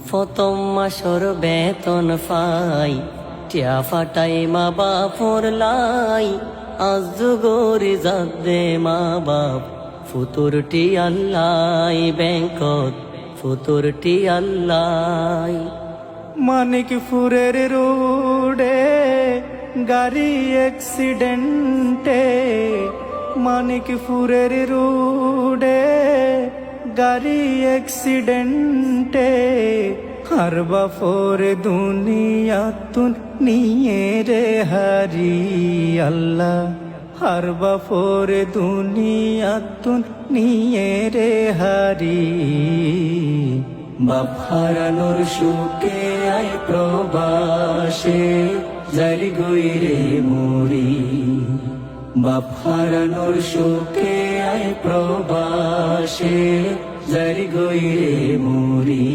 প্রথম মাসর বেতন পাই, টিয়া ফাটাই মা বাপর লাই। আজ যুগরে যাদে মা বাপ, ফুতুরটি আল্লাই ব্যাংকত, ফুতুরটি আল্লাই। মানিকপুরের রোডে গাড়ি অ্যাক্সিডেন্টে, মানিকপুরের রোডে গাড়ি অ্যাক্সিডেন্টে, আর বাপর দুনিয়া তুন নিয়ে রে হারি আল্লাহ, আর বাপর দুনিয়া তুন নিয়ে রে হারি। বাপ হারানোর সুখে আয় প্রবাসে, জারি গইরে মরি। বাপ হারানোর সুখে আয় প্রবাসে, জারি গইরে মরি।